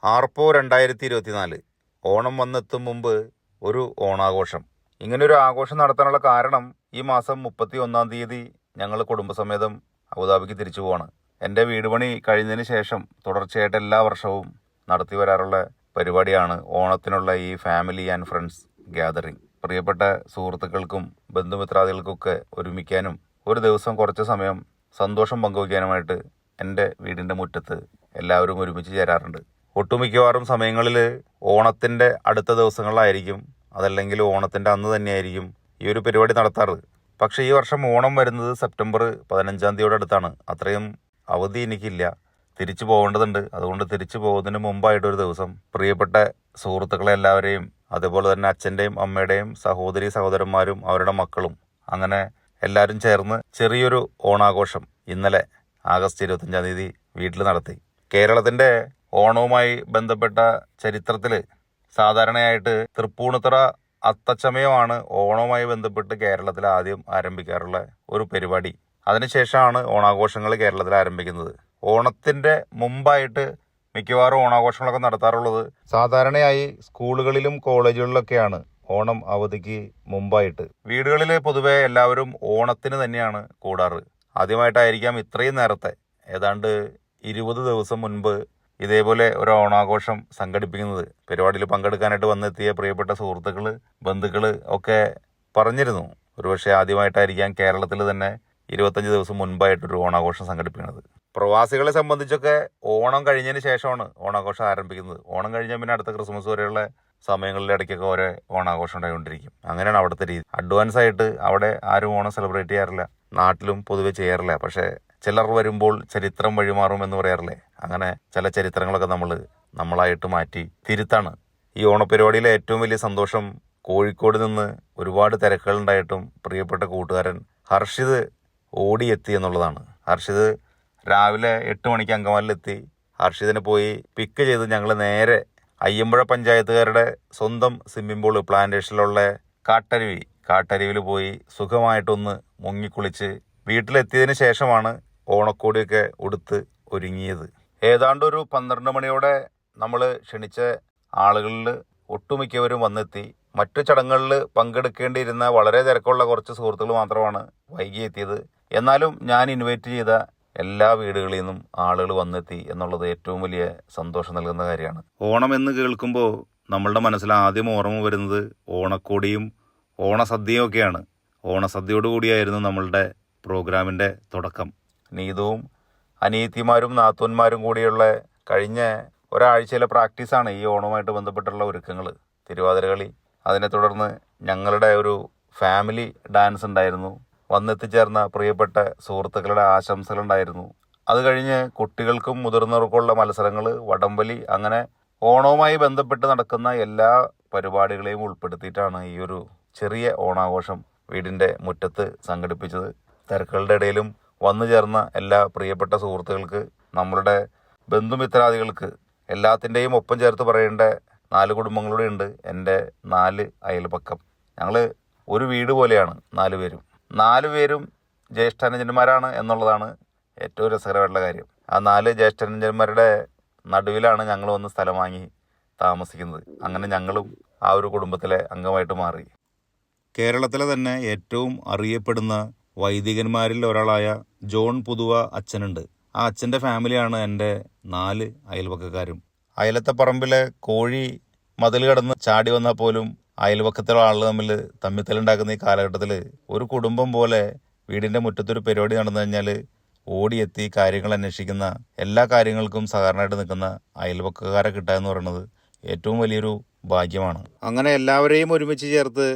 ആർപ്പോ 2024 ഓണം വന്നെത്തും മുമ്പ് ഒരു ഓണാഘോഷം. ഇങ്ങനൊരു ആഘോഷം നടത്താനുള്ള കാരണം ഈ മാസം 31-ാം തീയതി ഞങ്ങൾ കുടുംബസമേതം അബുദാബിക്ക് തിരിച്ചു പോവാണ്. എൻ്റെ വീട് പണി കഴിഞ്ഞതിന് ശേഷം തുടർച്ചയായിട്ട് എല്ലാ വർഷവും നടത്തി വരാറുള്ള പരിപാടിയാണ് ഓണത്തിനുള്ള ഈ ഫാമിലി ആൻഡ് ഫ്രണ്ട്സ് ഗ്യാതറിംഗ്. പ്രിയപ്പെട്ട സുഹൃത്തുക്കൾക്കും ബന്ധുമിത്രാദികൾക്കൊക്കെ ഒരുമിക്കാനും ഒരു ദിവസം കുറച്ച് സമയം സന്തോഷം പങ്കുവയ്ക്കാനുമായിട്ട് എൻ്റെ വീടിൻ്റെ മുറ്റത്ത് എല്ലാവരും ഒരുമിച്ച് ചേരാറുണ്ട്. ഒട്ടുമിക്കവാറും സമയങ്ങളിൽ ഓണത്തിൻ്റെ അടുത്ത ദിവസങ്ങളിലായിരിക്കും, അതല്ലെങ്കിൽ ഓണത്തിൻ്റെ അന്ന് തന്നെയായിരിക്കും ഈ ഒരു പരിപാടി നടത്താറ്. പക്ഷേ ഈ വർഷം ഓണം വരുന്നത് സെപ്റ്റംബർ 15-ാം തീയതിയോട് അടുത്താണ്. അത്രയും അവധി എനിക്കില്ല, തിരിച്ചു പോകേണ്ടതുണ്ട്. അതുകൊണ്ട് തിരിച്ചു പോകുന്നതിന് മുമ്പായിട്ടൊരു ദിവസം പ്രിയപ്പെട്ട സുഹൃത്തുക്കളെ എല്ലാവരെയും, അതുപോലെ തന്നെ അച്ഛൻ്റെയും അമ്മയുടെയും സഹോദരി സഹോദരന്മാരും അവരുടെ മക്കളും അങ്ങനെ എല്ലാവരും ചേർന്ന് ചെറിയൊരു ഓണാഘോഷം ഇന്നലെ ആഗസ്റ്റ് 25-ാം തീയതി വീട്ടിൽ നടത്തി. കേരളത്തിൻ്റെ ഓണവുമായി ബന്ധപ്പെട്ട ചരിത്രത്തിൽ സാധാരണയായിട്ട് തൃപ്പൂണിത്തുറ അത്തച്ചമയമാണ് ഓണവുമായി ബന്ധപ്പെട്ട് കേരളത്തിൽ ആദ്യം ആരംഭിക്കാറുള്ള ഒരു പരിപാടി. അതിനുശേഷമാണ് ഓണാഘോഷങ്ങൾ കേരളത്തിൽ ആരംഭിക്കുന്നത്. ഓണത്തിൻ്റെ മുമ്പായിട്ട് മിക്കവാറും ഓണാഘോഷങ്ങളൊക്കെ നടത്താറുള്ളത് സാധാരണയായി സ്കൂളുകളിലും കോളേജുകളിലൊക്കെയാണ്. ഓണം അവധിക്ക് മുമ്പായിട്ട് വീടുകളിൽ പൊതുവെ എല്ലാവരും ഓണത്തിന് തന്നെയാണ് കൂടാറ്. ആദ്യമായിട്ടായിരിക്കാം ഇത്രയും നേരത്തെ, ഏതാണ്ട് 20 ദിവസം മുൻപ് ഇതേപോലെ ഒരു ഓണാഘോഷം സംഘടിപ്പിക്കുന്നത്. പരിപാടിയിൽ പങ്കെടുക്കാനായിട്ട് വന്നെത്തിയ പ്രിയപ്പെട്ട സുഹൃത്തുക്കൾ, ബന്ധുക്കൾ ഒക്കെ പറഞ്ഞിരുന്നു, ഒരുപക്ഷെ ആദ്യമായിട്ടായിരിക്കാം കേരളത്തിൽ തന്നെ 25 ദിവസം മുൻപായിട്ടൊരു ഓണാഘോഷം സംഘടിപ്പിക്കുന്നത്. പ്രവാസികളെ സംബന്ധിച്ചൊക്കെ ഓണം കഴിഞ്ഞതിന് ശേഷമാണ് ഓണാഘോഷം ആരംഭിക്കുന്നത്. ഓണം കഴിഞ്ഞാൽ പിന്നെ അടുത്ത ക്രിസ്മസ് വരെയുള്ള സമയങ്ങളിലെ ഇടയ്ക്കൊക്കെ ഓരോ ഓണാഘോഷം ഉണ്ടായിക്കൊണ്ടിരിക്കും. അങ്ങനെയാണ് അവിടുത്തെ രീതി. അഡ്വാൻസ് ആയിട്ട് അവിടെ ആരും ഓണം സെലിബ്രേറ്റ് ചെയ്യാറില്ല, നാട്ടിലും പൊതുവെ ചെയ്യാറില്ല. പക്ഷേ ചിലർ വരുമ്പോൾ ചരിത്രം വഴിമാറും എന്ന് പറയാറില്ലേ, അങ്ങനെ ചില ചരിത്രങ്ങളൊക്കെ നമ്മളായിട്ട് മാറ്റി തിരുത്താണ്. ഈ ഓണപരിപാടിയിലെ ഏറ്റവും വലിയ സന്തോഷം കോഴിക്കോട് നിന്ന് ഒരുപാട് തിരക്കുകളുണ്ടായിട്ടും പ്രിയപ്പെട്ട കൂട്ടുകാരൻ ഹർഷിത് ഓടിയെത്തി എന്നുള്ളതാണ്. ഹർഷിത് രാവിലെ 8 മണിക്ക് അങ്കമാലിലെത്തി. ഹർഷിതിനെ പോയി പിക്ക് ചെയ്ത് ഞങ്ങൾ നേരെ അയ്യമ്പുഴ പഞ്ചായത്തുകാരുടെ സ്വന്തം സ്വിമ്മിംഗ് പൂള് പ്ലാന്റേഷനിലുള്ള കാട്ടരുവിയിൽ പോയി സുഖമായിട്ടൊന്ന് മുങ്ങിക്കുളിച്ച് വീട്ടിലെത്തിയതിന് ശേഷമാണ് ഓണക്കോടിയൊക്കെ ഉടുത്ത് ഒരുങ്ങിയത്. ഏതാണ്ട് ഒരു 12 മണിയോടെ നമ്മൾ ക്ഷണിച്ച ആളുകളിൽ ഒട്ടുമിക്കവരും വന്നെത്തി. മറ്റു ചടങ്ങുകളിൽ പങ്കെടുക്കേണ്ടിയിരുന്ന വളരെ തിരക്കുള്ള കുറച്ച് സുഹൃത്തുക്കൾ മാത്രമാണ് വൈകി എത്തിയത്. എന്നാലും ഞാൻ ഇൻവൈറ്റ് ചെയ്ത എല്ലാ വീടുകളിൽ നിന്നും ആളുകൾ വന്നെത്തി എന്നുള്ളത് ഏറ്റവും വലിയ സന്തോഷം നൽകുന്ന കാര്യമാണ്. ഓണം എന്ന് കേൾക്കുമ്പോൾ നമ്മളുടെ മനസ്സിൽ ആദ്യം ഓർമ്മ വരുന്നത് ഓണക്കോടിയും ഓണസദ്യയും ഒക്കെയാണ്. ഓണസദ്യയോടുകൂടിയായിരുന്നു നമ്മളുടെ പ്രോഗ്രാമിൻ്റെ തുടക്കം. നീതുവും അനിയത്തിമാരും നാത്തൂന്മാരും കൂടിയുള്ള കഴിഞ്ഞ ഒരാഴ്ചയിലെ പ്രാക്ടീസാണ് ഈ ഓണവുമായിട്ട് ബന്ധപ്പെട്ടുള്ള ഒരുക്കങ്ങൾ. തിരുവാതിരകളി, അതിനെ തുടർന്ന് ഞങ്ങളുടെ ഒരു ഫാമിലി ഡാൻസ് ഉണ്ടായിരുന്നു. വന്നെത്തിച്ചേർന്ന പ്രിയപ്പെട്ട സുഹൃത്തുക്കളുടെ ആശംസകളുണ്ടായിരുന്നു. അത് കഴിഞ്ഞ് കുട്ടികൾക്കും മുതിർന്നവർക്കുള്ള മത്സരങ്ങൾ, വടംവലി, അങ്ങനെ ഓണവുമായി ബന്ധപ്പെട്ട് നടക്കുന്ന എല്ലാ പരിപാടികളെയും ഉൾപ്പെടുത്തിയിട്ടാണ് ഈ ഒരു ചെറിയ ഓണാഘോഷം വീടിൻ്റെ മുറ്റത്ത് സംഘടിപ്പിച്ചത്. തിരക്കുകളുടെ ഇടയിലും വന്നു ചേർന്ന എല്ലാ പ്രിയപ്പെട്ട സുഹൃത്തുക്കൾക്ക്, നമ്മളുടെ ബന്ധുമിത്രാദികൾക്ക് എല്ലാത്തിൻ്റെയും ഒപ്പം ചേർത്ത് പറയേണ്ട 4 കുടുംബങ്ങളുടെ ഉണ്ട് എൻ്റെ 4 അയൽപക്കം. ഞങ്ങൾ ഒരു വീട് പോലെയാണ് 4 പേരും ജ്യേഷ്ഠാനുജന്മാരാണ് എന്നുള്ളതാണ് ഏറ്റവും രസകരമായിട്ടുള്ള കാര്യം. ആ 4 ജ്യേഷ്ഠാനുജന്മാരുടെ നടുവിലാണ് ഞങ്ങൾ വന്ന് സ്ഥലം വാങ്ങി താമസിക്കുന്നത്. അങ്ങനെ ഞങ്ങളും ആ ഒരു കുടുംബത്തിലെ അംഗമായിട്ട് മാറി. കേരളത്തിലെ തന്നെ ഏറ്റവും അറിയപ്പെടുന്ന വൈദികന്മാരിൽ ഒരാളായ ജോൺ പുതുവ അച്ഛനുണ്ട്. ആ അച്ഛൻ്റെ ഫാമിലിയാണ് എൻ്റെ 4 അയൽപക്കക്കാരും. അയലത്തെ പറമ്പിലെ കോഴി മതിൽ കടന്ന് ചാടി വന്നാൽ പോലും അയൽപക്കത്തിലുള്ള ആളുകൾ തമ്മിത്തലുണ്ടാക്കുന്ന ഈ കാലഘട്ടത്തിൽ ഒരു കുടുംബം പോലെ വീടിൻ്റെ മുറ്റത്തൊരു പരിപാടി നടന്നു കഴിഞ്ഞാൽ ഓടിയെത്തി കാര്യങ്ങൾ അന്വേഷിക്കുന്ന, എല്ലാ കാര്യങ്ങൾക്കും സഹകരണമായിട്ട് നിൽക്കുന്ന അയൽപക്കക്കാരെ കിട്ടുക എന്ന് പറയുന്നത് ഏറ്റവും വലിയൊരു ഭാഗ്യമാണ്. അങ്ങനെ എല്ലാവരെയും ഒരുമിച്ച് ചേർത്ത്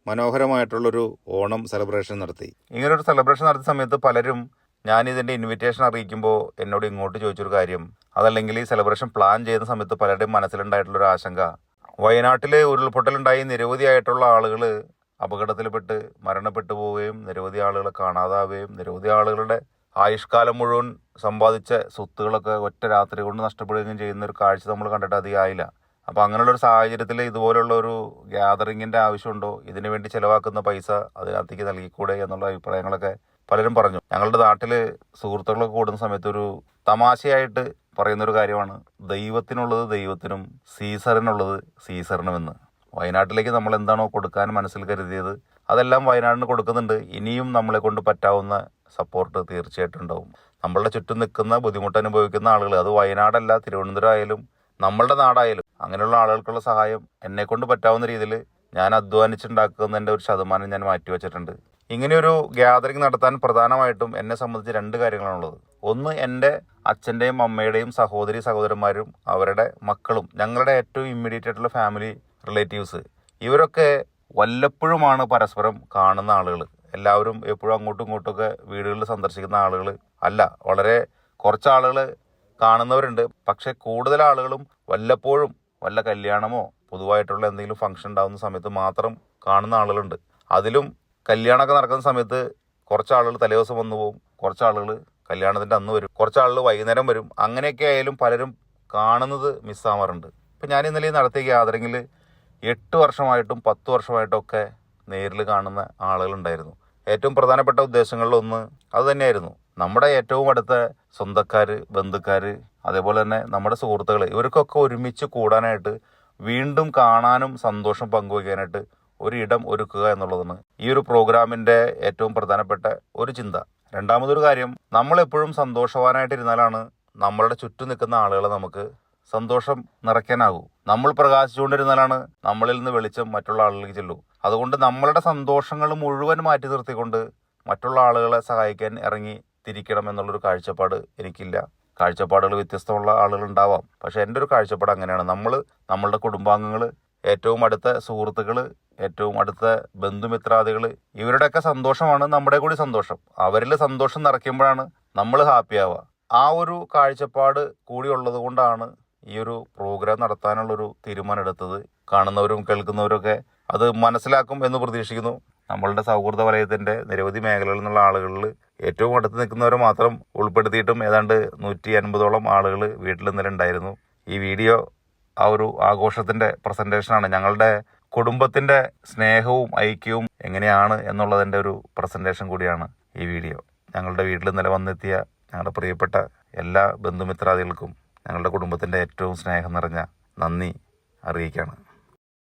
മനോഹരമായിട്ടുള്ളൊരു ഓണം സെലിബ്രേഷൻ നടത്തി. ഇങ്ങനൊരു സെലിബ്രേഷൻ നടത്തിയ സമയത്ത് പലരും ഞാനിതിൻ്റെ ഇൻവിറ്റേഷൻ അറിയിക്കുമ്പോൾ എന്നോട് ഇങ്ങോട്ട് ചോദിച്ചൊരു കാര്യം, അതല്ലെങ്കിൽ ഈ സെലിബ്രേഷൻ പ്ലാൻ ചെയ്യുന്ന സമയത്ത് പലരുടെയും മനസ്സിലുണ്ടായിട്ടുള്ളൊരു ആശങ്ക, വയനാട്ടിൽ ഉരുൾപൊട്ടലുണ്ടായി നിരവധിയായിട്ടുള്ള ആളുകൾ അപകടത്തിൽപ്പെട്ട് മരണപ്പെട്ടു പോവുകയും നിരവധി ആളുകൾ കാണാതാവുകയും നിരവധി ആളുകളുടെ ആയുഷ്കാലം മുഴുവൻ സമ്പാദിച്ച സ്വത്തുകളൊക്കെ ഒറ്റ രാത്രി കൊണ്ട് നഷ്ടപ്പെടുകയും ചെയ്യുന്ന ഒരു കാഴ്ച നമ്മൾ കണ്ടിട്ട് അധികം ആയില്ല. അപ്പോൾ അങ്ങനെയുള്ളൊരു സാഹചര്യത്തിൽ ഇതുപോലുള്ള ഒരു ഗ്യാതറിങ്ങിൻ്റെ ആവശ്യമുണ്ടോ, ഇതിനു വേണ്ടി ചിലവാക്കുന്ന പൈസ അതിനകത്തേക്ക് നൽകിക്കൂടെ എന്നുള്ള അഭിപ്രായങ്ങളൊക്കെ പലരും പറഞ്ഞു. ഞങ്ങളുടെ നാട്ടിൽ സുഹൃത്തുക്കളൊക്കെ കൂടുന്ന സമയത്ത് ഒരു തമാശയായിട്ട് പറയുന്നൊരു കാര്യമാണ്, ദൈവത്തിനുള്ളത് ദൈവത്തിനും സീസറിനുള്ളത് സീസറിനുമെന്ന്. വയനാട്ടിലേക്ക് നമ്മൾ എന്താണോ കൊടുക്കാൻ മനസ്സിൽ കരുതിയത് അതെല്ലാം വയനാടിന് കൊടുക്കുന്നുണ്ട്. ഇനിയും നമ്മളെ കൊണ്ട് പറ്റാവുന്ന സപ്പോർട്ട് തീർച്ചയായിട്ടും ഉണ്ടാവും. നമ്മളുടെ ചുറ്റും നിൽക്കുന്ന ബുദ്ധിമുട്ട് അനുഭവിക്കുന്ന ആളുകൾ, അത് വയനാടല്ല, തിരുവനന്തപുരം ആയാലും നമ്മളുടെ നാടായാലും, അങ്ങനെയുള്ള ആളുകൾക്കുള്ള സഹായം എന്നെ കൊണ്ട് പറ്റാവുന്ന രീതിയിൽ ഞാൻ അധ്വാനിച്ചുണ്ടാക്കുന്നതിൻ്റെ ഒരു ശതമാനം ഞാൻ മാറ്റിവെച്ചിട്ടുണ്ട്. ഇങ്ങനെയൊരു ഗ്യാതറിംഗ് നടത്താൻ പ്രധാനമായിട്ടും എന്നെ സംബന്ധിച്ച് 2 കാര്യങ്ങളാണുള്ളത്. ഒന്ന്, എൻ്റെ അച്ഛൻ്റെയും അമ്മയുടെയും സഹോദരി സഹോദരന്മാരും അവരുടെ മക്കളും, ഞങ്ങളുടെ ഏറ്റവും ഇമ്മീഡിയറ്റ് ആയിട്ടുള്ള ഫാമിലി റിലേറ്റീവ്സ്, ഇവരൊക്കെ വല്ലപ്പോഴുമാണ് പരസ്പരം കാണുന്ന ആളുകൾ. എല്ലാവരും എപ്പോഴും അങ്ങോട്ടും ഇങ്ങോട്ടുമൊക്കെ വീടുകളിൽ സന്ദർശിക്കുന്ന ആളുകൾ അല്ല. വളരെ കുറച്ച് ആളുകൾ കാണുന്നവരുണ്ട്. പക്ഷെ കൂടുതൽ ആളുകളും വല്ലപ്പോഴും വല്ല കല്യാണമോ പൊതുവായിട്ടുള്ള എന്തെങ്കിലും ഫംഗ്ഷൻ ഉണ്ടാകുന്ന സമയത്ത് മാത്രം കാണുന്ന ആളുകളുണ്ട്. അതിലും കല്യാണമൊക്കെ നടക്കുന്ന സമയത്ത് കുറച്ച് ആളുകൾ തലേദിവസം വന്നു പോകും, കുറച്ച് ആളുകൾ കല്യാണത്തിൻ്റെ അന്ന് വരും, കുറച്ച് ആളുകൾ വൈകുന്നേരം വരും. അങ്ങനെയൊക്കെ ആയാലും പലരും കാണുന്നത് മിസ്സാവാറുണ്ട്. ഇപ്പം ഞാൻ ഇന്നലെ നടത്തിയ ഗ്യാതറിങ്ങിൽ 8 വർഷമായിട്ടും 10 വർഷമായിട്ടും ഒക്കെ നേരിൽ കാണുന്ന ആളുകളുണ്ടായിരുന്നു. ഏറ്റവും പ്രധാനപ്പെട്ട ഉദ്ദേശങ്ങളിലൊന്ന് അത് തന്നെയായിരുന്നു. നമ്മുടെ ഏറ്റവും അടുത്ത സ്വന്തക്കാർ, ബന്ധുക്കാർ, അതേപോലെ തന്നെ നമ്മുടെ സുഹൃത്തുക്കൾ, ഇവർക്കൊക്കെ ഒരുമിച്ച് കൂടാനായിട്ട്, വീണ്ടും കാണാനും സന്തോഷം പങ്കുവയ്ക്കാനായിട്ട് ഒരു ഇടം ഒരുക്കുക എന്നുള്ളതാണ് ഈ ഒരു പ്രോഗ്രാമിൻ്റെ ഏറ്റവും പ്രധാനപ്പെട്ട ഒരു ചിന്ത. രണ്ടാമതൊരു കാര്യം, നമ്മളെപ്പോഴും സന്തോഷവാനായിട്ടിരുന്നാലാണ് നമ്മളുടെ ചുറ്റും നിൽക്കുന്ന ആളുകളെ നമുക്ക് സന്തോഷം നിറയ്ക്കാനാകൂ. നമ്മൾ പ്രകാശിച്ചുകൊണ്ടിരുന്നാലാണ് നമ്മളിൽ നിന്ന് വെളിച്ചം മറ്റുള്ള ആളുകളിലേക്ക് ചെല്ലൂ. അതുകൊണ്ട് നമ്മളുടെ സന്തോഷങ്ങൾ മുഴുവൻ മാറ്റി നിർത്തിക്കൊണ്ട് മറ്റുള്ള ആളുകളെ സഹായിക്കാൻ ഇറങ്ങി തിരിക്കണം എന്നുള്ളൊരു കാഴ്ചപ്പാട് എനിക്കില്ല. കാഴ്ചപ്പാടുകൾ വ്യത്യസ്തമുള്ള ആളുകളുണ്ടാവാം. പക്ഷേ എൻ്റെ ഒരു കാഴ്ചപ്പാട് അങ്ങനെയാണ്. നമ്മളുടെ കുടുംബാംഗങ്ങൾ, ഏറ്റവും അടുത്ത സുഹൃത്തുക്കൾ, ഏറ്റവും അടുത്ത ബന്ധുമിത്രാദികൾ, ഇവരുടെയൊക്കെ സന്തോഷമാണ് നമ്മുടെ കൂടി സന്തോഷം. അവരിൽ സന്തോഷം നിറയ്ക്കുമ്പോഴാണ് നമ്മൾ ഹാപ്പിയാവുക. ആ ഒരു കാഴ്ചപ്പാട് കൂടി ഉള്ളത് കൊണ്ടാണ് ഈ ഒരു പ്രോഗ്രാം നടത്താനുള്ളൊരു തീരുമാനം എടുത്തത്. കാണുന്നവരും കേൾക്കുന്നവരൊക്കെ അത് മനസ്സിലാക്കും എന്ന് പ്രതീക്ഷിക്കുന്നു. നമ്മളുടെ സൗഹൃദ വലയത്തിൻ്റെ നിരവധി മേഖലകളിൽ നിന്നുള്ള ആളുകളിൽ ഏറ്റവും അടുത്ത് നിൽക്കുന്നവരെ മാത്രം ഉൾപ്പെടുത്തിയിട്ടും ഏതാണ്ട് 150ഓളം ആളുകൾ വീട്ടിൽ ഇന്നലെ ഉണ്ടായിരുന്നു. ഈ വീഡിയോ ആ ഒരു ആഘോഷത്തിൻ്റെ പ്രസൻറ്റേഷനാണ്. ഞങ്ങളുടെ കുടുംബത്തിൻ്റെ സ്നേഹവും ഐക്യവും എങ്ങനെയാണ് എന്നുള്ളതിൻ്റെ ഒരു പ്രസൻറ്റേഷൻ കൂടിയാണ് ഈ വീഡിയോ. ഞങ്ങളുടെ വീട്ടിൽ ഇന്നലെ വന്നെത്തിയ ഞങ്ങളുടെ പ്രിയപ്പെട്ട എല്ലാ ബന്ധുമിത്രാദികൾക്കും ഞങ്ങളുടെ കുടുംബത്തിൻ്റെ ഏറ്റവും സ്നേഹം നിറഞ്ഞ നന്ദി അറിയിക്കുകയാണ്.